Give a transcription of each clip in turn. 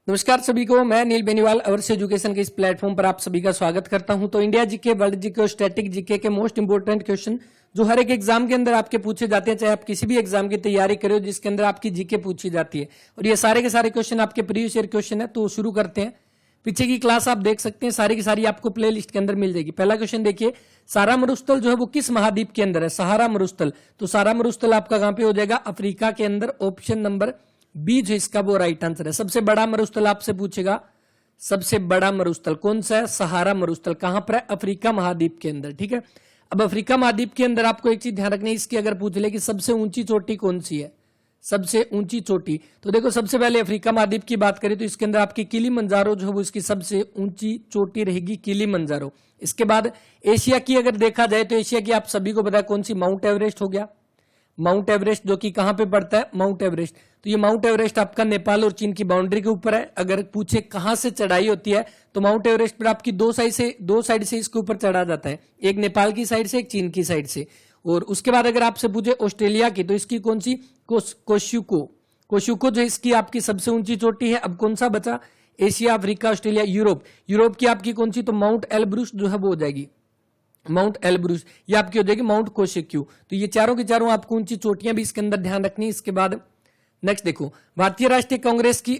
नमस्कार सभी को, मैं नील बेनीवाल अवर्स एजुकेशन के इस प्लेटफॉर्म पर आप सभी का स्वागत करता हूं। तो इंडिया जीके, वर्ल्ड जीके और स्टैटिक जीके के मोस्ट इंपोर्टेंट क्वेश्चन जो हर एक एग्जाम के अंदर आपके पूछे जाते हैं, चाहे आप किसी भी एग्जाम की तैयारी करें जिसके अंदर आपकी जीके पूछी जाती है, और ये सारे के सारे क्वेश्चन आपके प्रीवियस ईयर क्वेश्चन है। तो शुरू करते हैं। पीछे की क्लास आप देख सकते हैं, सारी की सारी आपको प्ले लिस्ट के अंदर मिल जाएगी। पहला क्वेश्चन देखिए, सहारा मरुस्थल जो है वो किस महाद्वीप के अंदर है? सहारा मरुस्थल, तो सहारा मरुस्थल आपका कहां पे हो जाएगा? अफ्रीका के अंदर। ऑप्शन नंबर बी जो इसका वो राइट आंसर है। सबसे बड़ा मरुस्थल आपसे पूछेगा, सबसे बड़ा मरुस्थल कौन सा है? सहारा मरुस्थल। कहां पर है? अफ्रीका महाद्वीप के अंदर। ठीक है, अब अफ्रीका महाद्वीप के अंदर आपको एक चीज ध्यान रखनी है, इसकी अगर पूछ ले कि सबसे ऊंची चोटी कौन सी है, सबसे ऊंची चोटी, तो देखो सबसे पहले अफ्रीका महाद्वीप की बात करें तो इसके अंदर आपकी किलिमंजारो जो है वो इसकी सबसे ऊंची चोटी रहेगी, किलिमंजारो। इसके बाद एशिया की अगर देखा जाए तो एशिया की आप सभी को पता है कौन सी? माउंट एवरेस्ट हो गया। माउंट एवरेस्ट जो कि कहां पे पड़ता है? Mount Everest. तो ये माउंट एवरेस्ट आपका नेपाल और चीन की बाउंड्री के ऊपर है। अगर पूछे कहां से चढ़ाई होती है तो माउंट एवरेस्ट पर आपकी दो साइड से इसके ऊपर चढ़ा जाता है, एक नेपाल की साइड से, एक चीन की साइड से। और उसके बाद अगर आपसे पूछे ऑस्ट्रेलिया की, तो इसकी कौन सी? कोशुको। कोशुको जो इसकी आपकी सबसे ऊंची चोटी है। अब कौन सा बचा? Asia, Africa, Australia, Europe. Europe की आपकी कौन सी? तो माउंट एलब्रूस जो है वो हो जाएगी, माउंट एलब्रूस। ये आपकी हो जाएगी माउंट कोशेक्यू। तो ये चारों की चारों आपको ऊंची चोटियां भी इसके अंदर ध्यान रखनी है। इसके बाद नेक्स्ट देखो, भारतीय राष्ट्रीय कांग्रेस की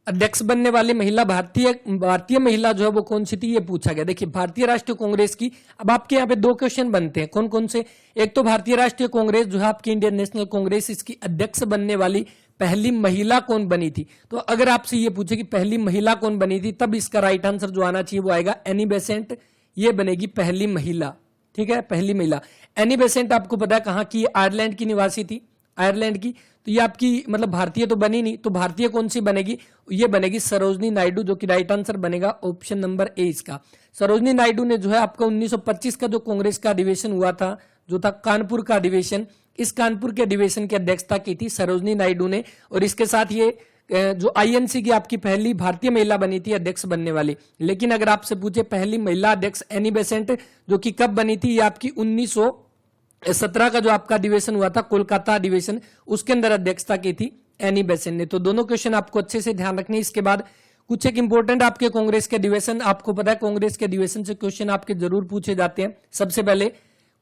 अध्यक्ष बनने वाली महिला, भारतीय महिला जो है वो कौन सी थी, ये पूछा गया। देखिए भारतीय राष्ट्रीय कांग्रेस की, अब आपके यहाँ पे दो क्वेश्चन बनते हैं, कौन कौन से? एक तो भारतीय राष्ट्रीय कांग्रेस जो है आपकी इंडियन नेशनल कांग्रेस, इसकी अध्यक्ष बनने वाली पहली महिला कौन बनी थी? तो अगर आपसे ये पूछे कि पहली महिला कौन बनी थी, तब इसका राइट आंसर जो आना चाहिए वो आएगा एनी बेसेंट। ये बनेगी पहली महिला। ठीक है, पहली महिला। एनी बेसेंट आपको पता है कहां की? आयरलैंड की निवासी थी, आयरलैंड की। तो ये आपकी मतलब भारतीय तो बनी नहीं, तो भारतीय कौन सी बनेगी? ये बनेगी सरोजनी नायडू, जो कि राइट आंसर बनेगा ऑप्शन नंबर ए इसका। सरोजनी नायडू ने जो है आपका 1925 का जो कांग्रेस का अधिवेशन हुआ था, जो था कानपुर का अधिवेशन, इस कानपुर के अधिवेशन की अध्यक्षता की थी सरोजनी नायडू ने। और इसके साथ ये जो आईएनसी की आपकी पहली भारतीय महिला बनी थी अध्यक्ष बनने वाली। लेकिन अगर आपसे पूछे पहली महिला अध्यक्ष एनी बेसेंट, जो कि कब बनी थी? ये आपकी 1917 का जो आपका अधिवेशन हुआ था, कोलकाता अधिवेशन, उसके अंदर अध्यक्षता की थी एनी बेसेंट ने। तो दोनों क्वेश्चन आपको अच्छे से ध्यान रखने। इसके बाद कुछ एक इंपोर्टेंट आपके कांग्रेस के अधिवेशन, आपको पता है कांग्रेस के अधिवेशन से क्वेश्चन आपके जरूर पूछे जाते हैं। सबसे पहले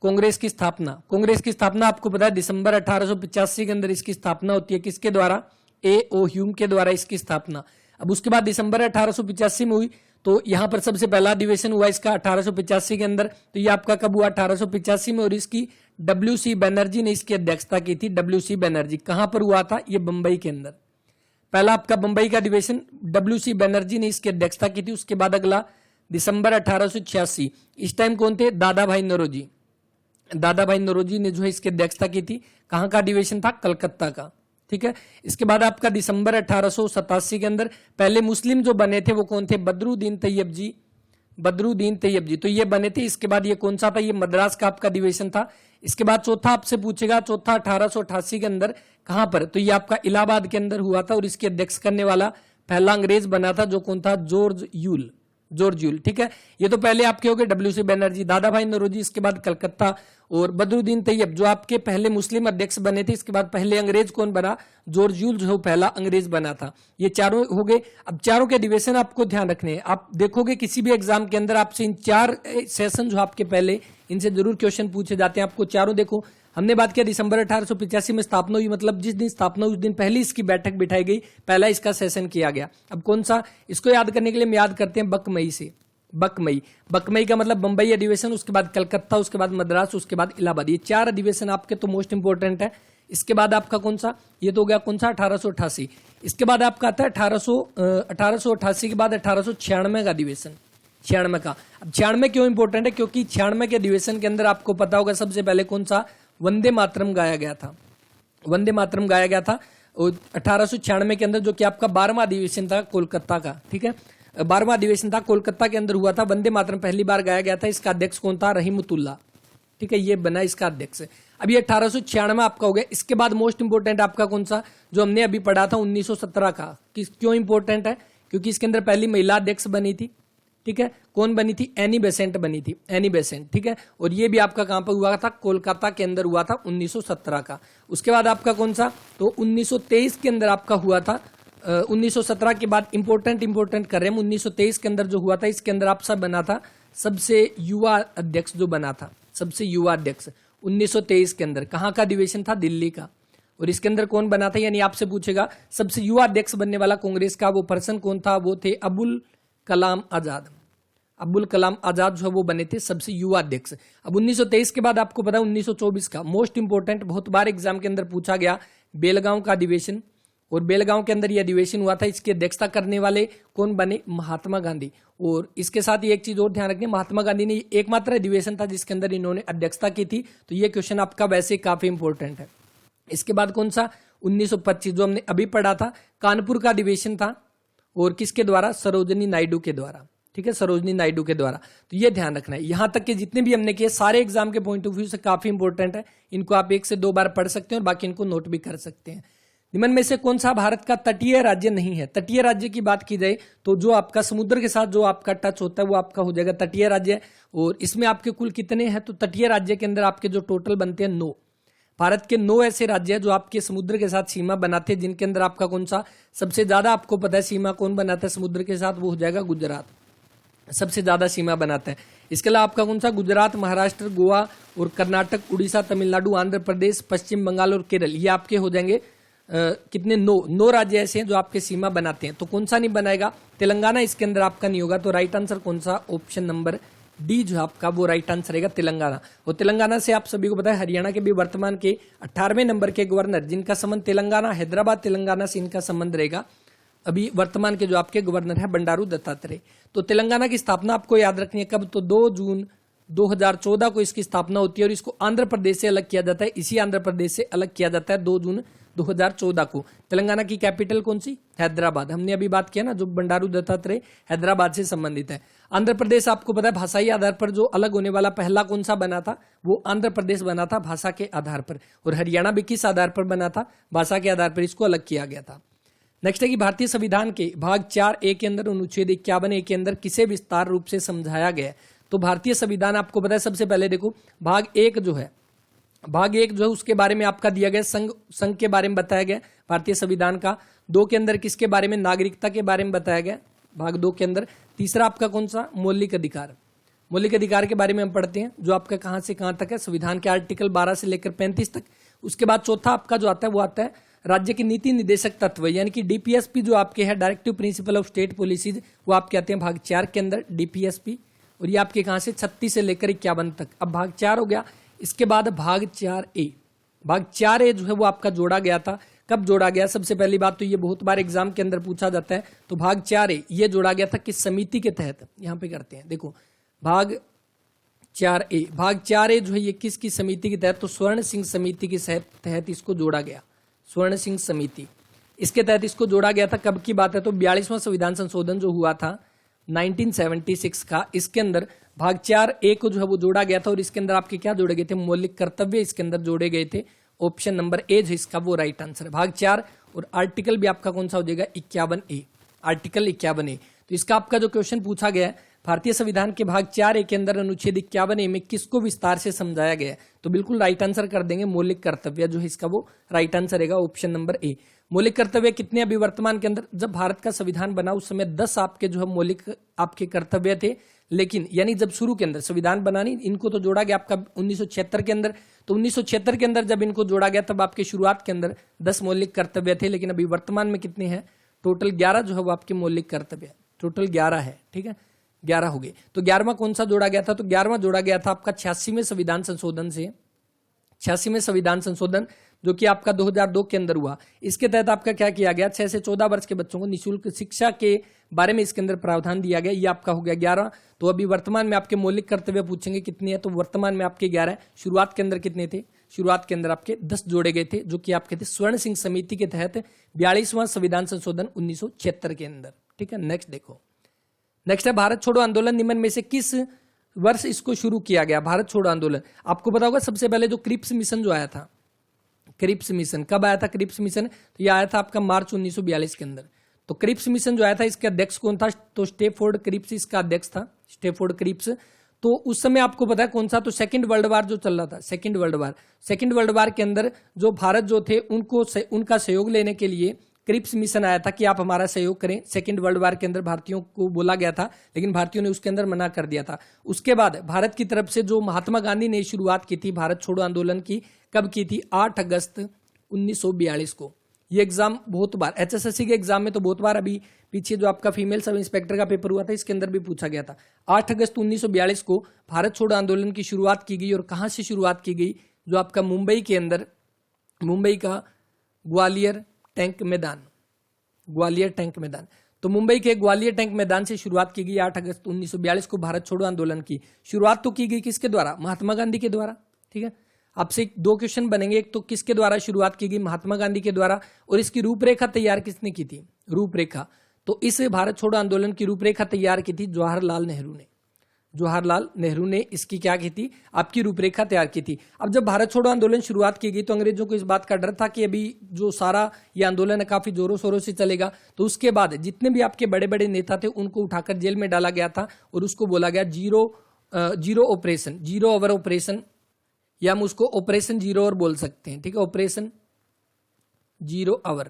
कांग्रेस की स्थापना, कांग्रेस की स्थापना आपको पता है दिसंबर 1885 के अंदर इसकी स्थापना होती है। किसके द्वारा? ए.ओ. ह्यूम के द्वारा इसकी स्थापना। अब उसके बाद दिसंबर 1885 में हुई, तो यहां पर सबसे पहला अधिवेशन हुआ इसका 1885 के अंदर। तो ये आपका कब हुआ? 1885 में। और इसकी डब्ल्यू.सी. बनर्जी ने इसकी अध्यक्षता की थी। डब्ल्यू.सी. बनर्जी। कहां पर हुआ था? ये बंबई के अंदर। पहला आपका बंबई का अधिवेशन डब्ल्यू.सी. बनर्जी ने इसकी अध्यक्षता की थी। उसके बाद अगला दिसंबर 1886, इस टाइम कौन थे? दादा भाई नौरोजी। दादा भाई नौरोजी ने जो है इसकी अध्यक्षता की थी। कहां का अधिवेशन था? कलकत्ता का। ठीक है, इसके बाद आपका दिसंबर 1887 के अंदर पहले मुस्लिम जो बने थे वो कौन थे? बदरुद्दीन तैयब जी। बदरुद्दीन तैयब जी, तो ये बने थे। इसके बाद ये कौन सा था? ये मद्रास का आपका अधिवेशन था। इसके बाद चौथा आपसे पूछेगा, चौथा 1888 के अंदर कहां पर? तो ये आपका इलाहाबाद के अंदर हुआ था। और इसकी अध्यक्ष करने वाला पहला अंग्रेज बना था, जो कौन था? George Yule. George Yule. ठीक है, ये तो पहले आपके हो गए डब्ल्यू.सी. बनर्जी, दादा भाई नौरोजी, इसके बाद कलकत्ता, और बदरुद्दीन तैयब जो आपके पहले मुस्लिम अध्यक्ष बने थे। इसके बाद पहले अंग्रेज कौन बना? जॉर्ज यूल जो पहला अंग्रेज बना था। ये चारों हो गए। अब चारों के अधिवेशन आपको ध्यान रखने हैं। आप देखोगे किसी भी एग्जाम के अंदर आपसे इन चार सेशन जो आपके पहले, इनसे जरूर क्वेश्चन पूछे जाते हैं। आपको चारों देखो, हमने बात किया दिसंबर 1885 में स्थापना हुई, मतलब जिस दिन स्थापना हुई उस दिन पहली इसकी बैठक बिठाई गई, पहला इसका सेशन किया गया। अब कौन सा? इसको याद करने के लिए हम याद करते हैं बकमई से। बकमई, बकमई का मतलब बंबई अधिवेशन, उसके बाद कलकत्ता, उसके बाद मद्रास, उसके बाद इलाहाबाद। ये चार अधिवेशन आपके तो मोस्ट इंपोर्टेंट है। इसके बाद आपका कौन सा? ये तो हो गया कौन सा? 1888। इसके बाद आपका आता है 1888 के बाद 1896 का अधिवेशन, 96 का। अब 96 क्यों इंपोर्टेंट है? क्योंकि 96 के अधिवेशन के अंदर आपको पता होगा सबसे पहले कौन सा? वंदे मातरम गाया गया था। वंदे मातरम गाया गया था 1896 के अंदर, जो कि आपका 12वां अधिवेशन था कोलकाता का। ठीक है, 12वां अधिवेशन था कोलकाता के अंदर हुआ था। वंदे मातरम पहली बार गाया गया था। इसका अध्यक्ष कौन था? रहीमतुल्लाह। ठीक है, ये बना इसका अध्यक्ष। अब ये 1896 आपका हो गया। इसके बाद मोस्ट इंपोर्टेंट आपका कौन सा? जो हमने अभी पढ़ा था 1917 का। क्यों इंपोर्टेंट है? क्योंकि इसके अंदर पहली महिला अध्यक्ष बनी थी। ठीक है, कौन बनी थी? एनी बेसेंट बनी थी, एनी बेसेंट। ठीक है, और ये भी आपका कहां पर हुआ था? कोलकाता के अंदर हुआ था 1917 का। उसके बाद आपका कौन सा? तो 1923 के अंदर आपका हुआ था 1917 के बाद इंपोर्टेंट कर रहे हैं। 1923 के अंदर जो हुआ था, इसके अंदर आप सब बना था सबसे युवा अध्यक्ष, जो बना था सबसे युवा अध्यक्ष 1923 के अंदर। कहाँ का अधिवेशन था? दिल्ली का। और इसके अंदर कौन बना था, यानी आपसे पूछेगा सबसे युवा अध्यक्ष बनने वाला कांग्रेस का वो पर्सन कौन था? वो थे अबुल कलाम आजाद। अब्दुल कलाम आजाद जो है वो बने थे सबसे युवा अध्यक्ष। अब 1923 के बाद आपको पता है 1924 का मोस्ट इंपोर्टेंट, बहुत बार एग्जाम के अंदर पूछा गया, बेलगांव का अधिवेशन। और बेलगांव के अंदर यह अधिवेशन हुआ था, इसकी अध्यक्षता करने वाले कौन बने? महात्मा गांधी। और इसके साथ ही एक चीज और ध्यान रखनी, महात्मा गांधी ने एकमात्र अधिवेशन था जिसके अंदर इन्होंने अध्यक्षता की थी। तो यह क्वेश्चन आपका वैसे काफी इंपॉर्टेंट है। इसके बाद कौन सा? 1925 जो हमने अभी पढ़ा था, कानपुर का अधिवेशन था। और किसके द्वारा? सरोजिनी नायडू के द्वारा। ठीक है, सरोजिनी नायडू के द्वारा। तो ये ध्यान रखना है। यहां तक के जितने भी हमने किए सारे एग्जाम के पॉइंट ऑफ व्यू से काफी इंपॉर्टेंट है। इनको आप 1 से 2 बार पढ़ सकते हैं और बाकी इनको नोट भी कर सकते हैं। निम्न में से कौन सा भारत का तटीय राज्य नहीं है? तटीय राज्य की बात की जाए तो जो आपका समुद्र के साथ जो आपका टच होता है वो आपका हो जाएगा तटीय राज्य। और इसमें आपके कुल कितने हैं? तो तटीय राज्य के अंदर आपके जो टोटल बनते हैं 9। भारत के 9 ऐसे राज्य हैं जो आपके समुद्र के साथ सीमा बनाते हैं, जिनके अंदर आपका कौन सा सबसे ज्यादा आपको पता है सीमा कौन बनाता है समुद्र के साथ? वो हो जाएगा गुजरात, सबसे ज्यादा सीमा बनाता है। इसके अलावा आपका कौन सा? गुजरात, महाराष्ट्र, गोवा और कर्नाटक, उड़ीसा, तमिलनाडु, आंध्र प्रदेश, पश्चिम बंगाल और केरल। ये आपके हो जाएंगे कितने? 9 राज्य ऐसे हैं जो आपके सीमा बनाते हैं। तो कौन सा नहीं बनाएगा? तेलंगाना इसके अंदर आपका नहीं होगा। तो राइट आंसर कौन सा? ऑप्शन नंबर डी जो आपका वो राइट आंसर रहेगा, तेलंगाना। और तेलंगाना से आप सभी को पता है हरियाणा के भी वर्तमान के 18वें नंबर के गवर्नर, जिनका संबंध तेलंगाना, हैदराबाद तेलंगाना से इनका संबंध रहेगा। अभी वर्तमान के जो आपके गवर्नर है बंडारू दत्तात्रेय। तो तेलंगाना की स्थापना आपको याद रखनी है कब? तो 2 जून 2014 को इसकी स्थापना होती है और इसको आंध्र प्रदेश से अलग किया जाता है। इसी आंध्र प्रदेश से अलग किया जाता है 2 जून 2014 को। तेलंगाना की कैपिटल कौन सी? हैदराबाद। हमने अभी बात किया ना, जो बंडारू दत्तात्रेय हैदराबाद से संबंधित है। आंध्र प्रदेश आपको पता है भाषाई आधार पर जो अलग होने वाला पहला कौन सा बना था? वो आंध्र प्रदेश बना था भाषा के आधार पर। और हरियाणा भी किस आधार पर बना था? भाषा के आधार पर इसको अलग किया गया था। नेक्स्ट है कि भारतीय संविधान के भाग 4A के अंदर अनुच्छेद 51A के अंदर किसे विस्तार रूप से समझाया गया है? तो भारतीय संविधान आपको पता है, सबसे पहले देखो भाग 1 जो है, भाग 1 जो है उसके बारे में आपका दिया गया, संघ के बारे में बताया गया भारतीय संविधान का। 2 के अंदर किसके बारे में? नागरिकता के बारे में बताया गया भाग 2 के अंदर। तीसरा आपका कौन सा? मौलिक अधिकार। मौलिक अधिकार के बारे में हम पढ़ते हैं, जो आपका कहां से कहां तक है? संविधान के आर्टिकल 12 से लेकर 35 तक। उसके बाद चौथा आपका जो आता है वो आता है राज्य के नीति निर्देशक तत्व, यानी कि डीपीएसपी जो आपके है, directive principle of state policies, वो आपके आते हैं भाग 4 के अंदर डीपीएसपी। और ये आपके कहां से? 36 से लेकर 51 तक। अब भाग 4 हो गया। इसके बाद भाग 4A, भाग 4A जो है वो आपका जोड़ा गया था। कब जोड़ा गया? सबसे पहली बात तो ये बहुत बार एग्जाम के अंदर पूछा जाता है। तो भाग 4A ये जोड़ा गया था किस समिति के तहत? यहां पे करते हैं, देखो भाग 4A, भाग 4A जो है ये किसकी समिति के तहत? तो स्वर्ण सिंह समिति के तहत इसको जोड़ा गया, स्वर्ण सिंह समिति, इसके तहत इसको जोड़ा गया था। कब की बात है? तो 42वां संविधान संशोधन जो हुआ था 1976 का, इसके अंदर भाग 4A को जो है वो जोड़ा गया था। और इसके अंदर आपके क्या जोड़े गए थे? मौलिक कर्तव्य इसके अंदर जोड़े गए थे। ऑप्शन नंबर ए जो इसका वो राइट आंसर है, भाग 4। और आर्टिकल भी आपका कौन सा हो जाएगा? 51A, article 51A। तो इसका आपका जो क्वेश्चन पूछा गया है, भारतीय संविधान के भाग 4A के अंदर अनुच्छेद 51A में किसको विस्तार से समझाया गया है? तो बिल्कुल राइट आंसर कर देंगे, मौलिक कर्तव्य जो है इसका वो राइट आंसर रहेगा, ऑप्शन नंबर ए। मौलिक कर्तव्य कितने अभी वर्तमान के अंदर? जब भारत का संविधान बना उस समय 10 आपके जो है मौलिक आपके कर्तव्य थे। लेकिन यानी जब शुरू के अंदर संविधान बनानी, इनको तो जोड़ा गया आपका 1976 के अंदर। तो 1976 के अंदर जब इनको जोड़ा गया तब आपके शुरुआत के अंदर 10 मौलिक कर्तव्य थे। लेकिन अभी वर्तमान में कितने हैं? टोटल 11 जो है वो आपके मौलिक कर्तव्य, टोटल 11 है। ठीक है, 11 हो गए। तो 11वां कौन सा जोड़ा गया था? तो 11वां जोड़ा गया था आपका 86वें संविधान संशोधन से, 86वें संविधान संशोधन जो कि आपका 2002 के अंदर हुआ। इसके तहत आपका क्या किया गया? 6 से 14 वर्ष के बच्चों को निःशुल्क शिक्षा के बारे में इसके अंदर प्रावधान दिया गया। ये आपका हो गया 11। तो अभी वर्तमान में आपके मौलिक कर्तव्य पूछेंगे कितने हैं? तो वर्तमान में आपके 11 है। शुरुआत के अंदर कितने थे? शुरुआत के अंदर आपके 10 जोड़े गए थे, जो कि आपके थे स्वर्ण सिंह समिति के तहत 42वां संविधान संशोधन 1976 के अंदर। ठीक है, नेक्स्ट देखो। नेक्स्ट है भारत छोड़ो आंदोलन निम्न में से किस वर्ष इसको शुरू किया गया? भारत छोड़ो आंदोलन आपको पता होगा सबसे पहले जो क्रिप्स मिशन जो आया था, क्रिप्स मिशन कब आया था? क्रिप्स मिशन तो ये आया था आपका मार्च 1942 के अंदर। तो क्रिप्स मिशन जो आया था इसके अध्यक्ष कौन था? तो स्टेफोर्ड क्रिप्स इसका अध्यक्ष था, स्टेफोर्ड क्रिप्स। तो उस समय आपको पता है कौन सा? तो सेकंड वर्ल्ड वार जो चल रहा था, सेकंड वर्ल्ड वार के अंदर जो भारत जो थे उनको उनका सहयोग लेने के लिए क्रिप्स मिशन आया था कि आप हमारा सहयोग करें। सेकेंड वर्ल्ड वार के अंदर भारतीयों को बोला गया था, लेकिन भारतीयों ने उसके अंदर मना कर दिया था। उसके बाद भारत की तरफ से जो महात्मा गांधी ने शुरुआत की थी भारत छोड़ो आंदोलन की, कब की थी? 8 अगस्त 1942 को। ये एग्जाम बहुत बार HSSC के एग्जाम में तो बहुत बार, अभी पीछे जो आपका फीमेल सब इंस्पेक्टर का पेपर हुआ था इसके अंदर भी पूछा गया था। 8 अगस्त 1942 को भारत छोड़ो आंदोलन की शुरुआत की गई। और कहां से शुरुआत की गई? जो आपका मुंबई के अंदर, मुंबई का ग्वालियर टैंक मैदान, ग्वालियर टैंक मैदान। तो मुंबई के ग्वालियर टैंक मैदान से शुरुआत की गई 8 अगस्त 1942 को भारत छोड़ो आंदोलन की। शुरुआत तो की गई किसके द्वारा? महात्मा गांधी के द्वारा। ठीक है, आपसे 2 क्वेश्चन बनेंगे। एक तो किसके द्वारा शुरुआत की गई? महात्मा गांधी के द्वारा। और इसकी रूपरेखा तैयार किसने की थी? रूपरेखा तो इस भारत छोड़ो आंदोलन की रूपरेखा तैयार की थी जवाहरलाल नेहरू ने। जवाहरलाल नेहरू ने इसकी क्या की थी? आपकी रूपरेखा तैयार की थी। अब जब भारत छोड़ो आंदोलन शुरुआत की गई तो अंग्रेजों को इस बात का डर था कि अभी जो सारा ये आंदोलन है काफी जोरों शोरों से चलेगा, तो उसके बाद जितने भी आपके बड़े बड़े नेता थे उनको उठाकर जेल में डाला गया था और उसको बोला गया zero operation, zero hour operation, या हम उसको ऑपरेशन जीरो आवर बोल सकते हैं। ठीक है, ऑपरेशन जीरो आवर।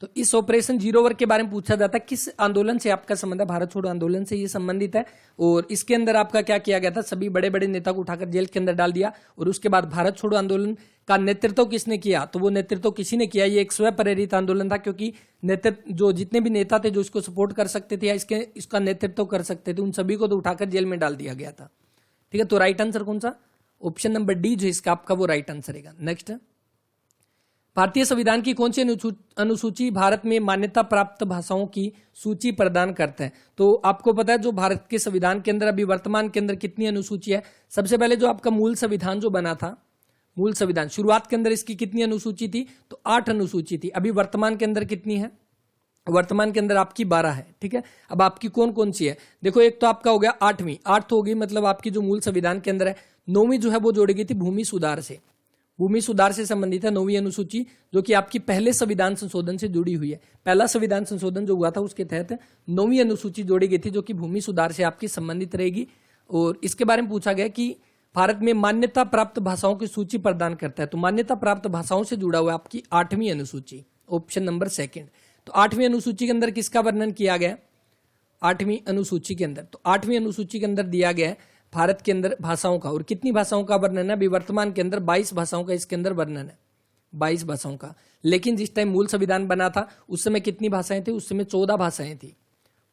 तो इस ऑपरेशन जीरो आवर के बारे में पूछा जाता है किस आंदोलन से आपका संबंध है? भारत छोड़ो आंदोलन से ये संबंधित है। और इसके अंदर आपका क्या किया गया था? सभी बड़े बड़े नेता को उठाकर जेल के अंदर डाल दिया। और उसके बाद भारत छोड़ो आंदोलन का नेतृत्व किसने किया? तो वो नेतृत्व किसी ने किया, ये एक स्वयं प्रेरित आंदोलन था, क्योंकि नेतृत्व जो जितने भी नेता थे जो इसको सपोर्ट कर सकते थे या इसका नेतृत्व कर सकते थे, उन सभी को तो उठाकर जेल में डाल दिया गया था। ठीक है, तो राइट आंसर कौन सा? ऑप्शन नंबर डी जो इसका आपका वो राइट आंसर है। नेक्स्ट, भारतीय संविधान की कौन सी अनुसूची भारत में मान्यता प्राप्त भाषाओं की सूची प्रदान करता है? तो आपको पता है जो भारत के संविधान के अंदर अभी वर्तमान के अंदर कितनी अनुसूची है? सबसे पहले जो आपका मूल संविधान जो बना था, मूल संविधान शुरुआत के अंदर इसकी कितनी अनुसूची थी? तो 8 अनुसूची थी। अभी वर्तमान के अंदर कितनी है? वर्तमान के अंदर आपकी 12 है। ठीक है, अब आपकी कौन कौन सी है? देखो, एक तो आपका हो गया 8वीं, 8 हो गई, मतलब आपकी जो मूल संविधान के अंदर है। 9वीं जो है वो जोड़ी गई थी भूमि सुधार से, भूमि सुधार से संबंधित है 9वीं अनुसूची, जो कि आपकी पहले संविधान संशोधन से जुड़ी हुई है। पहला संविधान संशोधन जो हुआ था उसके तहत 9वीं अनुसूची जोड़ी गई थी, जो कि भूमि सुधार से आपकी संबंधित रहेगी। और इसके बारे में पूछा गया कि भारत में मान्यता प्राप्त भाषाओं की सूची प्रदान करता है, तो मान्यता प्राप्त भाषाओं से जुड़ा हुआ आपकी 8वीं अनुसूची, ऑप्शन नंबर सेकंड। तो 8वीं अनुसूची के अंदर किसका वर्णन किया गया? 8वीं अनुसूची के अंदर, तो 8वीं अनुसूची के अंदर दिया गया है भारत के अंदर भाषाओं का। और कितनी भाषाओं का वर्णन है? अभी वर्तमान के अंदर 22 भाषाओं का इसके अंदर वर्णन है, 22 भाषाओं का। लेकिन जिस टाइम मूल संविधान बना था उस समय कितनी भाषाएं थी? उस समय 14 भाषाएं थी।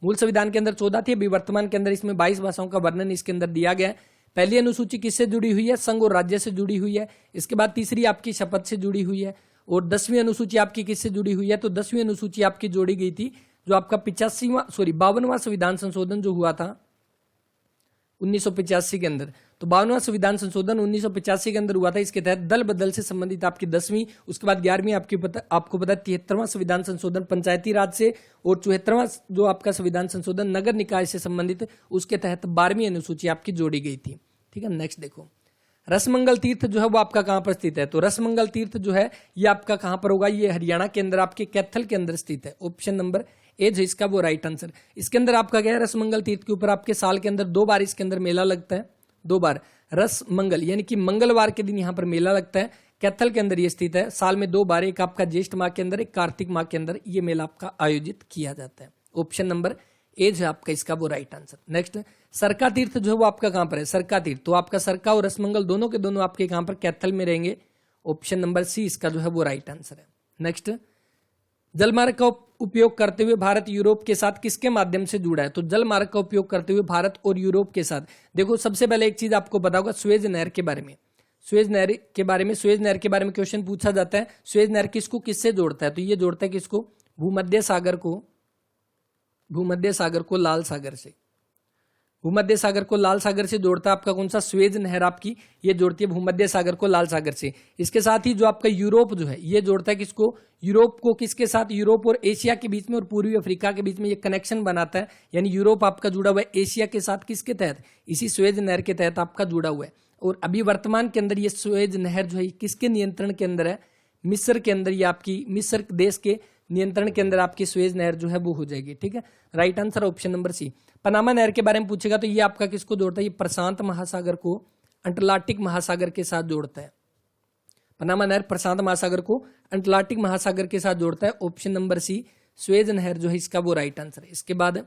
मूल संविधान के अंदर 14 थी, अभी वर्तमान के अंदर इसमें 22 भाषाओं का वर्णन इसके अंदर दिया गया है। पहली अनुसूची किससे जुड़ी हुई है? संघ और राज्य से जुड़ी हुई है। इसके बाद तीसरी आपकी शपथ से जुड़ी हुई है। और 10वीं अनुसूची आपकी किससे जुड़ी हुई है? तो 10वीं अनुसूची आपकी जोड़ी गई थी जो आपका 52वां संविधान संशोधन जो हुआ था 1985 के अंदर। तो 52वां संविधान संशोधन 1985 के अंदर हुआ था। इसके तहत दल बदल से संबंधित आपकी 10वीं, उसके बाद 11वीं आपको पता 73वां संविधान संशोधन पंचायती राज से, और 74वां जो आपका संविधान संशोधन नगर निकाय से संबंधित, उसके तहत 12वीं अनुसूची आपकी जोड़ी गई थी। ठीक है, नेक्स्ट देखो, रसमंगल तीर्थ जो है वो आपका कहां पर स्थित है? तो रसमंगल तीर्थ जो है ये आपका कहां पर होगा? ये हरियाणा के अंदर आपके कैथल के अंदर स्थित है। ऑप्शन नंबर ए जो इसका वो राइट आंसर। इसके अंदर आपका क्या है? रसमंगल तीर्थ के ऊपर आपके साल के अंदर 2 बार इसके अंदर मेला लगता है, 2 बार रसमंगल, यानी कि मंगलवार के दिन यहाँ पर मेला लगता है। कैथल के अंदर ये स्थित है। साल में 2 बार, एक आपका ज्येष्ठ माह के अंदर, एक कार्तिक माह के अंदर ये मेला आपका आयोजित किया जाता है। ऑप्शन नंबर ए जो आपका इसका वो राइट आंसर। नेक्स्ट, सरका तीर्थ जो है वो आपका कहां पर है? सरका तीर्थ, तो आपका सरका और रसमंगल दोनों के दोनों आपके कहां पर? कैथल में रहेंगे। ऑप्शन नंबर सी इसका जो है वो राइट आंसर है। नेक्स्ट, जलमार्ग का उपयोग करते हुए भारत यूरोप के साथ किसके माध्यम से जुड़ा है? तो जलमार्ग का उपयोग करते हुए भारत और यूरोप के साथ, देखो सबसे पहले एक चीज आपको पता होगा सुएज नहर के बारे में। सुएज नहर के बारे में क्वेश्चन पूछा जाता है। सुएज नहर किसको किससे जोड़ता है? तो ये जोड़ता है किसको? भूमध्य सागर को लाल सागर से। भूमध्य सागर को लाल सागर से जोड़ता है आपका कौन सा? सुएज नहर आपकी ये जोड़ती है भूमध्य सागर को लाल सागर से। इसके साथ ही जो आपका यूरोप जो है ये जोड़ता है किसको? यूरोप को किसके साथ? यूरोप और एशिया के बीच में और पूर्वी अफ्रीका के बीच में ये कनेक्शन बनाता है। यानी यूरोप आपका जुड़ा हुआ है एशिया के साथ, किसके तहत? इसी सुएज नहर के तहत आपका जुड़ा हुआ है। और अभी वर्तमान के अंदर ये सुएज नहर जो है किसके नियंत्रण के अंदर है? मिस्र के अंदर। ये आपकी मिस्र देश के नियंत्रण के अंदर आपकी सुएज नहर जो है वो हो जाएगी। ठीक है, right answer option number C. Panama नहर के बारे में पूछेगा तो ये आपका किसको जोड़ता है? ये प्रशांत महासागर को अटलांटिक महासागर के साथ जोड़ता है। पनामा नहर प्रशांत महासागर को अटलांटिक महासागर के साथ जोड़ता है, ऑप्शन नंबर सी स्वेज नहर जो है इसका वो राइट आंसर है। इसके बाद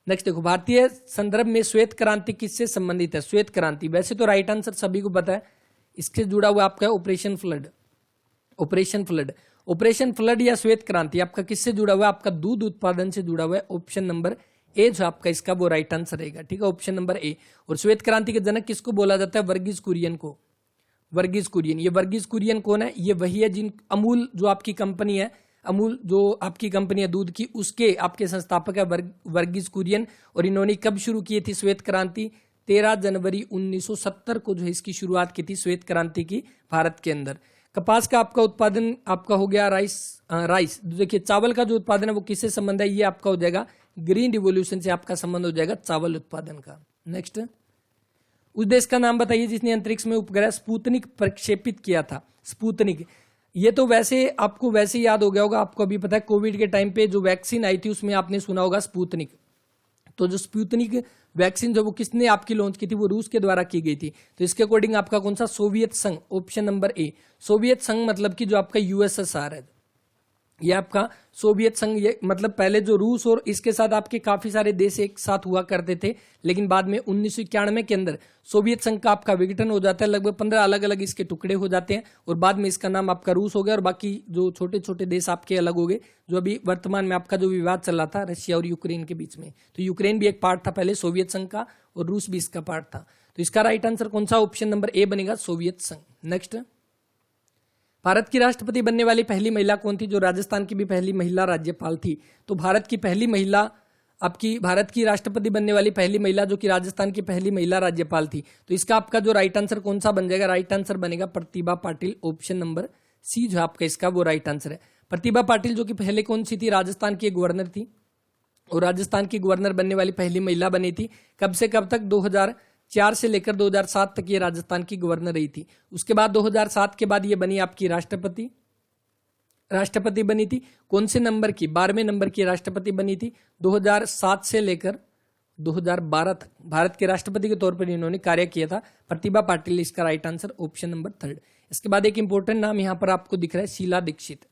नेक्स्ट देखो, भारतीय संदर्भ में श्वेत क्रांति किससे संबंधित है? श्वेत क्रांति वैसे तो राइट आंसर सभी को पता है, इससे जुड़ा हुआ आपका ऑपरेशन फ्लड। ऑपरेशन फ्लड या श्वेत क्रांति आपका किससे जुड़ा हुआ है? आपका दूध उत्पादन से जुड़ा हुआ है, ऑप्शन नंबर ए जो आपका इसका वो राइट आंसर रहेगा। ठीक है, ऑप्शन नंबर ए। और श्वेत क्रांति के जनक किसको बोला जाता है? वर्गीज कुरियन को। वर्गीज कुरियन, ये वर्गीज कुरियन कौन है? ये वही है जिन अमूल जो आपकी कंपनी है, अमूल जो आपकी कंपनी है दूध की, उसके आपके संस्थापक है वर्गीज कुरियन। और इन्होंने कब शुरू की थी श्वेत क्रांति? 13 जनवरी 1970 को जो है इसकी शुरुआत की थी श्वेत क्रांति की भारत के अंदर। कपास का आपका उत्पादन आपका हो गया राइस। देखिए चावल का जो उत्पादन है वो किससे संबंध है? ये आपका हो जाएगा ग्रीन रिवोल्यूशन से आपका संबंध हो जाएगा चावल उत्पादन का। नेक्स्ट, उस देश का नाम बताइए जिसने अंतरिक्ष में उपग्रह स्पुतनिक प्रक्षेपित किया था। स्पुतनिक, ये तो वैसे आपको वैसे याद हो गया होगा, आपको अभी पता है कोविड के टाइम पे जो वैक्सीन आई थी उसमें आपने सुना होगा स्पुतनिक। तो जो स्पुतनिक वैक्सीन जो वो किसने आपकी लॉन्च की थी? वो रूस के द्वारा की गई थी। तो इसके अकॉर्डिंग आपका कौन सा? सोवियत संघ, ऑप्शन नंबर ए। सोवियत संघ मतलब कि जो आपका यूएसएसआर है, ये आपका सोवियत संघ, ये मतलब पहले जो रूस और इसके साथ आपके काफी सारे देश एक साथ हुआ करते थे, लेकिन बाद में 1991 के अंदर सोवियत संघ का आपका विघटन हो जाता है, लगभग 15 अलग अलग इसके टुकड़े हो जाते हैं और बाद में इसका नाम आपका रूस हो गया और बाकी जो छोटे छोटे देश आपके अलग हो गए। जो अभी वर्तमान में आपका जो विवाद चल रहा था रशिया और यूक्रेन के बीच में, तो यूक्रेन भी एक पार्ट था पहले सोवियत संघ का और रूस भी इसका पार्ट था। तो इसका राइट आंसर कौन सा? ऑप्शन नंबर ए बनेगा, सोवियत संघ। नेक्स्ट, भारत की राष्ट्रपति बनने वाली पहली महिला कौन थी? जो राजस्थान की भी पहली महिला राज्यपाल थी। तो भारत की पहली महिला आपकी, भारत की राष्ट्रपति बनने वाली पहली महिला जो कि राजस्थान की पहली महिला राज्यपाल थी। तो इसका आपका जो राइट आंसर कौन सा बन जाएगा? राइट आंसर बनेगा प्रतिभा पाटिल, ऑप्शन नंबर सी जो आपका इसका वो राइट आंसर है। प्रतिभा पाटिल जो कि पहले कौन सी थी? राजस्थान की गवर्नर थी और राजस्थान की गवर्नर बनने वाली पहली महिला बनी थी। कब से कब तक? 2004 से लेकर 2007 तक ये राजस्थान की गवर्नर रही थी। उसके बाद 2007 के बाद ये बनी आपकी राष्ट्रपति बनी थी। कौन से नंबर की? 12वें नंबर की राष्ट्रपति बनी थी। 2007 से लेकर 2012 तक भारत के राष्ट्रपति के तौर पर इन्होंने कार्य किया था। प्रतिभा पाटिल इसका राइट आंसर, ऑप्शन नंबर 3। इसके बाद एक इंपॉर्टेंट नाम यहां पर आपको दिख रहा है, शीला दीक्षित।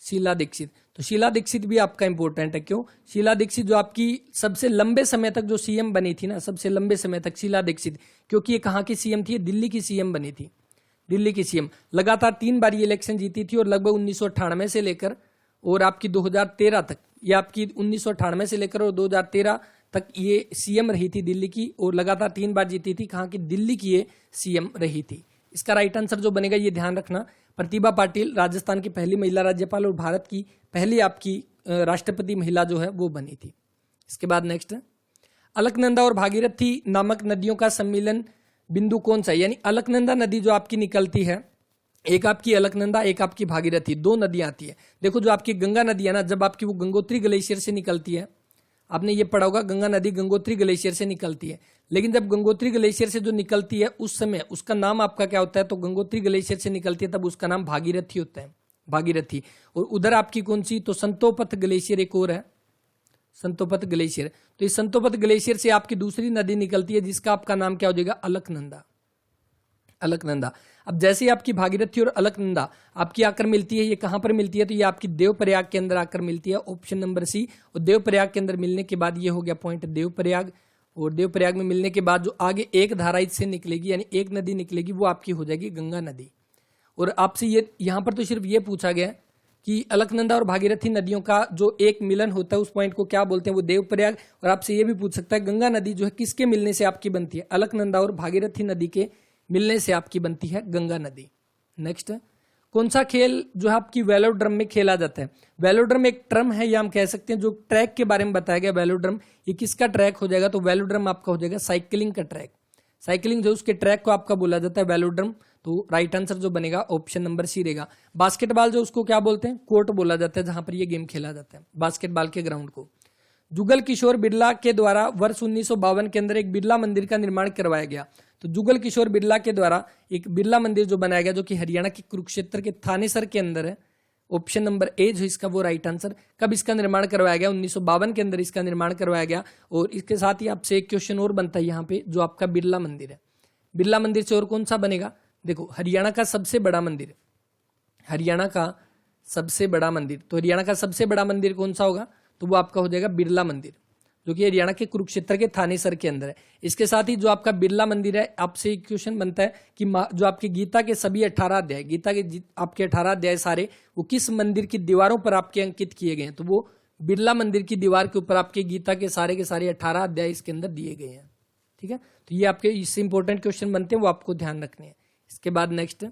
शीला दीक्षित, तो शीला दीक्षित भी आपका इंपॉर्टेंट है। क्यों? शीला दीक्षित जो आपकी सबसे लंबे समय तक जो सीएम बनी थी ना, सबसे लंबे समय तक शीला दीक्षित, क्योंकि ये कहाँ की सीएम थी? दिल्ली की सीएम बनी थी। दिल्ली की सीएम लगातार 3 बार ये इलेक्शन जीती थी और लगभग 1998 से लेकर और आपकी 2013 तक, ये आपकी 1998 से लेकर और 2013 तक ये सीएम रही थी दिल्ली की और लगातार 3 बार जीती थी। कहाँ की? दिल्ली की ये सीएम रही थी। इसका राइट आंसर जो बनेगा ये ध्यान रखना, प्रतिभा पाटिल राजस्थान की पहली महिला राज्यपाल और भारत की पहली आपकी राष्ट्रपति महिला जो है वो बनी थी। इसके बाद नेक्स्ट, अलकनंदा और भागीरथी नामक नदियों का सम्मिलन बिंदु कौन सा है? यानी अलकनंदा नदी जो आपकी निकलती है, एक आपकी अलकनंदा एक आपकी भागीरथी, 2 नदियां आती है। देखो जो आपकी गंगा नदी है ना, जब आपकी वो गंगोत्री ग्लेशियर से निकलती है, आपने ये पढ़ा होगा गंगा नदी गंगोत्री ग्लेशियर से निकलती है। लेकिन जब गंगोत्री ग्लेशियर से जो निकलती है उस समय उसका नाम आपका क्या होता है? तो गंगोत्री ग्लेशियर से निकलती है तब उसका नाम भागीरथी होता है, भागीरथी। और उधर आपकी कौन सी? तो संतोपथ ग्लेशियर एक और है, संतोपथ ग्लेशियर। तो इस संतोपथ ग्लेशियर से आपकी दूसरी नदी निकलती है जिसका आपका नाम क्या हो जाएगा? अलकनंदा। अलकनंदा। अब जैसे ही आपकी भागीरथी और अलकनंदा आपकी आकर मिलती है, ये कहां पर मिलती है? तो ये आपकी देवप्रयाग के अंदर आकर मिलती है, ऑप्शन नंबर सी। और देवप्रयाग के अंदर मिलने के बाद ये हो गया पॉइंट देवप्रयाग, और देवप्रयाग में मिलने के बाद जो आगे एक धारा इससे निकलेगी यानी एक नदी निकलेगी वो आपकी हो जाएगी गंगा नदी। और आपसे ये यहाँ पर तो सिर्फ ये पूछा गया कि अलकनंदा और भागीरथी नदियों का जो एक मिलन होता है उस पॉइंट को क्या बोलते हैं? वो देवप्रयाग। और आपसे ये भी पूछ सकता है गंगा नदी जो है किसके मिलने से आपकी बनती है? अलकनंदा और भागीरथी नदी के मिलने से आपकी बनती है गंगा नदी। नेक्स्ट, कौन सा खेल जो है आपकी वेलोड्रम में खेला जाता है? वेलोड्रम एक टर्म है या हम कह सकते हैं जो ट्रैक के बारे में बताया गया वेलोड्रम, ये किसका ट्रैक हो जाएगा? तो वेलोड्रम आपका हो जाएगा साइकिलिंग का ट्रैक। साइकिलिंग जो उसके ट्रैक को आपका बोला जाता है वेलोड्रम। तो राइट आंसर जो बनेगा ऑप्शन नंबर सी रहेगा। बास्केटबॉल जो उसको क्या बोलते हैं? कोर्ट बोला जाता है जहां पर ये गेम खेला जाता है, बास्केटबॉल के ग्राउंड को। जुगल किशोर बिरला के द्वारा वर्ष 1952 के अंदर एक बिरला मंदिर का निर्माण करवाया गया। तो जुगल किशोर बिरला के द्वारा एक बिरला मंदिर जो बनाया गया जो कि हरियाणा के कुरुक्षेत्र के थानेसर के अंदर है, ऑप्शन नंबर ए जो इसका वो राइट आंसर। कब इसका निर्माण करवाया गया? 1952 के अंदर इसका निर्माण करवाया गया। और इसके साथ ही आपसे एक क्वेश्चन और बनता है यहाँ पे, जो आपका बिरला मंदिर है, बिरला मंदिर से और कौन सा बनेगा? देखो हरियाणा का सबसे बड़ा मंदिर, हरियाणा का सबसे बड़ा मंदिर, तो हरियाणा का सबसे बड़ा मंदिर कौन सा होगा, तो वो आपका हो जाएगा बिरला मंदिर, जो कि हरियाणा के कुरुक्षेत्र के थानेसर के अंदर है। इसके साथ ही जो आपका बिरला मंदिर है, आपसे एक क्वेश्चन बनता है कि जो आपकी गीता के सभी 18 अध्याय, गीता के आपके 18 अध्याय सारे, वो किस मंदिर की दीवारों पर आपके अंकित किए गए हैं, तो वो बिरला मंदिर की दीवार के ऊपर आपके गीता के सारे 18 अध्याय इसके अंदर दिए गए हैं। ठीक है, तो ये आपके इससे इंपॉर्टेंट क्वेश्चन बनते हैं, वो आपको ध्यान रखने हैं। इसके बाद नेक्स्ट,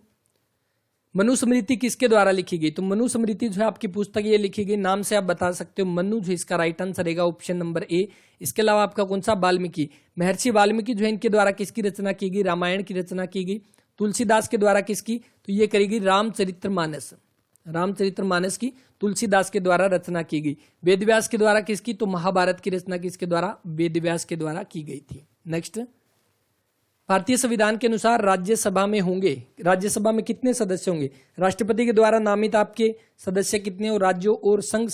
मनुस्मृति किसके द्वारा लिखी गई, तो मनुस्मृति जो है आपकी पुस्तक ये लिखी गई, नाम से आप बता सकते हो मनु, जो इसका राइट आंसर रहेगा ऑप्शन नंबर ए। इसके अलावा आपका कौन सा, वाल्मीकि, महर्षि वाल्मीकि जो है इनके द्वारा किसकी रचना की गई, रामायण की रचना की गई। तुलसीदास के द्वारा किसकी, तो ये करेगी रामचरितमानस, रामचरितमानस की तुलसीदास के द्वारा रचना की गई। वेदव्यास के द्वारा किसकी, तो महाभारत की रचना किसके द्वारा, वेदव्यास के द्वारा की गई थी। नेक्स्ट, भारतीय संविधान के अनुसार राज्यसभा में होंगे, राज्यसभा में कितने सदस्य होंगे, राष्ट्रपति के द्वारा नामित आपके सदस्य कितने, और राज्यों और संघ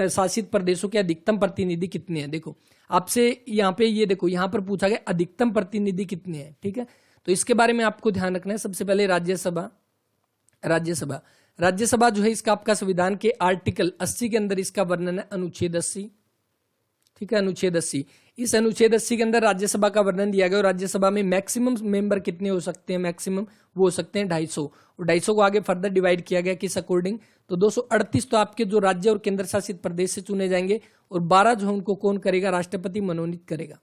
शासित प्रदेशों के अधिकतम प्रतिनिधि कितने हैं। देखो आपसे यहाँ पे ये देखो, यहाँ पर पूछा गया अधिकतम प्रतिनिधि कितने हैं। ठीक है, तो इसके बारे में आपको ध्यान रखना है। सबसे पहले राज्यसभा, राज्यसभा, राज्यसभा जो है इसका आपका संविधान के आर्टिकल 80 के अंदर इसका वर्णन है, अनुच्छेद 80। ठीक है, अनुच्छेद 80, इस अनुच्छेद 80 के अंदर राज्यसभा का वर्णन दिया गया। और राज्यसभा में मैक्सिमम मेंबर कितने हो सकते हैं, मैक्सिमम वो हो सकते हैं 250, और 250 को आगे फर्दर डिवाइड किया गया किस अकॉर्डिंग, तो 238 तो आपके जो राज्य और केंद्र शासित प्रदेश से चुने जाएंगे, और 12 जो है उनको कौन करेगा, राष्ट्रपति मनोनीत करेगा,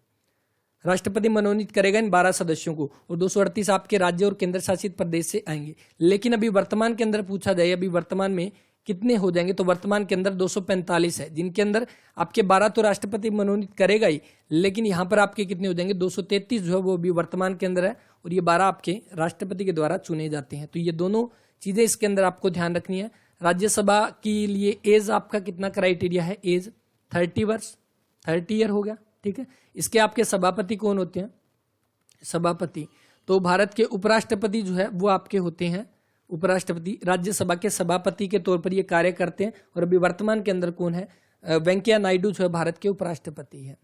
राष्ट्रपति मनोनीत करेगा इन 12 सदस्यों को, और 238 आपके राज्य और केंद्र शासित प्रदेश से आएंगे। लेकिन अभी वर्तमान के अंदर पूछा जाए, अभी वर्तमान में कितने हो जाएंगे, तो वर्तमान के अंदर 245 है, जिनके अंदर आपके 12 तो राष्ट्रपति मनोनीत करेगा ही, लेकिन यहाँ पर आपके कितने हो जाएंगे, 233 जो है वो भी वर्तमान के अंदर है, और ये 12 आपके राष्ट्रपति के द्वारा चुने जाते हैं। तो ये दोनों चीजें इसके अंदर आपको ध्यान रखनी है। राज्यसभा के लिए एज आपका कितना क्राइटेरिया है, एज 30 वर्ष, 30 ईयर हो गया। ठीक है, इसके आपके सभापति कौन होते हैं, सभापति, तो भारत के उपराष्ट्रपति जो है वो आपके होते हैं उपराष्ट्रपति, राज्यसभा के सभापति के तौर पर ये कार्य करते हैं। और अभी वर्तमान के अंदर कौन है, वेंकैया नायडू जो है भारत के उपराष्ट्रपति है।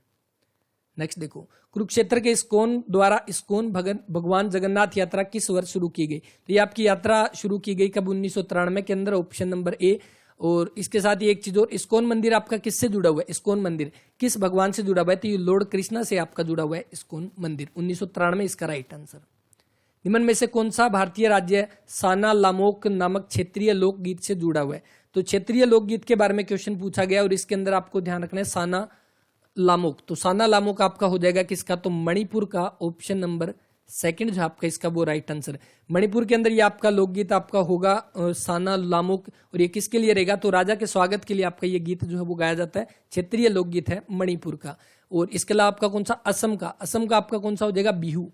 नेक्स्ट देखो, कुरुक्षेत्र के इस्कॉन द्वारा इस्कॉन भगवान जगन्नाथ यात्रा किस वर्ष शुरू की गई, तो ये आपकी यात्रा शुरू की गई कब, 1993 के अंदर, ऑप्शन नंबर ए। और इसके साथ ही एक चीज और, इस्कॉन मंदिर आपका किससे जुड़ा हुआ है, इस्कॉन मंदिर किस भगवान से जुड़ा हुआ है, तो ये लॉर्ड कृष्णा से आपका जुड़ा हुआ है इस्कॉन मंदिर, 1993 इसका राइट आंसर। निम्न में से कौन सा भारतीय राज्य साना लामोक नामक क्षेत्रीय लोकगीत से जुड़ा हुआ है, तो क्षेत्रीय लोकगीत के बारे में क्वेश्चन पूछा गया, और इसके अंदर आपको ध्यान रखना है साना लामोक, तो साना लामोक आपका हो जाएगा किसका, तो मणिपुर का, ऑप्शन नंबर सेकंड जो आपका इसका वो राइट आंसर। मणिपुर के अंदर ये आपका लोकगीत आपका होगा साना लामोक, और ये किसके लिए रहेगा, तो राजा के स्वागत के लिए आपका ये गीत जो है वो गाया जाता है, क्षेत्रीय लोकगीत है मणिपुर का। और इसके अलावा आपका कौन सा, असम का, असम का आपका कौन सा हो जाएगा, बिहू,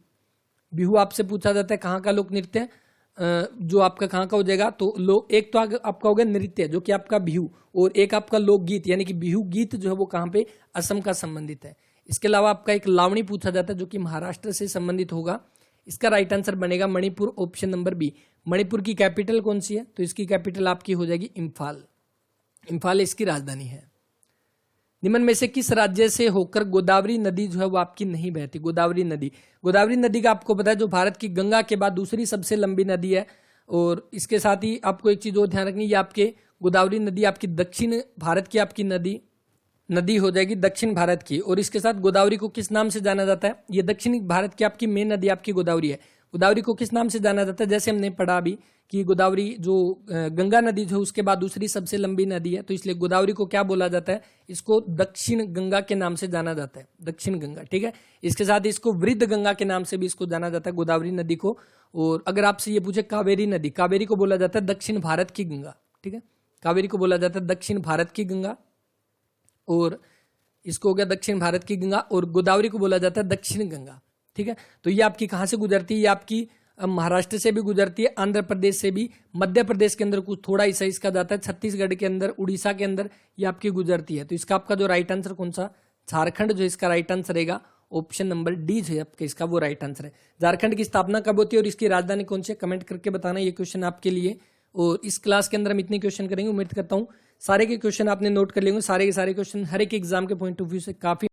बिहू आपसे पूछा जाता है कहाँ का लोक नृत्य, जो आपका कहाँ का हो जाएगा, तो एक तो आपका हो गया नृत्य जो कि आपका बिहू, और एक आपका लोकगीत यानी कि बिहू गीत जो है वो कहाँ पे, असम का संबंधित है। इसके अलावा आपका एक लावणी पूछा जाता है जो कि महाराष्ट्र से संबंधित होगा, इसका राइट आंसर बनेगा Manipur, option number B. Manipur की कैपिटल कौन सी है, तो इसकी कैपिटल आपकी हो जाएगी इम्फाल, इम्फाल इसकी राजधानी है। निम्न में से किस राज्य से होकर गोदावरी नदी जो है वो आपकी नहीं बहती, गोदावरी नदी, गोदावरी नदी का आपको पता है जो भारत की गंगा के बाद दूसरी सबसे लंबी नदी है। और इसके साथ ही आपको एक चीज और ध्यान रखनी है, आपके गोदावरी नदी आपकी दक्षिण भारत की आपकी नदी हो जाएगी, दक्षिण भारत की। और इसके साथ गोदावरी को किस नाम से जाना जाता है, ये दक्षिण भारत की आपकी मेन नदी आपकी गोदावरी है। गोदावरी को किस नाम से जाना जाता है, जैसे हमने पढ़ा अभी कि गोदावरी जो गंगा नदी जो उसके बाद दूसरी सबसे लंबी नदी है, तो इसलिए गोदावरी को क्या बोला जाता है, इसको दक्षिण गंगा के नाम से जाना जाता है, दक्षिण गंगा। ठीक है, इसके साथ इसको वृद्ध गंगा के नाम से भी इसको जाना जाता है गोदावरी नदी को। और अगर आपसे ये पूछे कावेरी नदी, कावेरी को बोला जाता है दक्षिण भारत की गंगा। ठीक है, कावेरी को बोला जाता है दक्षिण भारत की गंगा, और इसको हो गया दक्षिण भारत की गंगा, और गोदावरी को बोला जाता है दक्षिण गंगा। ठीक है, तो ये आपकी कहाँ से गुजरती है, ये आपकी महाराष्ट्र से भी गुजरती है, आंध्र प्रदेश से भी, मध्य प्रदेश के अंदर कुछ थोड़ा हिस्सा इसका जाता है, छत्तीसगढ़ के अंदर, उड़ीसा के अंदर ये आपकी गुजरती है। तो इसका आपका जो राइट आंसर कौन सा, झारखंड जो इसका राइट आंसर रहेगा, ऑप्शन नंबर डी जो है आपका इसका वो राइट आंसर है। झारखंड की स्थापना कब होती है और इसकी राजधानी कौन सी है, कमेंट करके बताना, ये क्वेश्चन आपके लिए। और इस क्लास के अंदर हम इतने क्वेश्चन करेंगे, उम्मीद करता हूँ सारे के क्वेश्चन आपने नोट कर लेंगे, सारे के सारे क्वेश्चन हर एक एग्जाम के पॉइंट ऑफ व्यू से काफी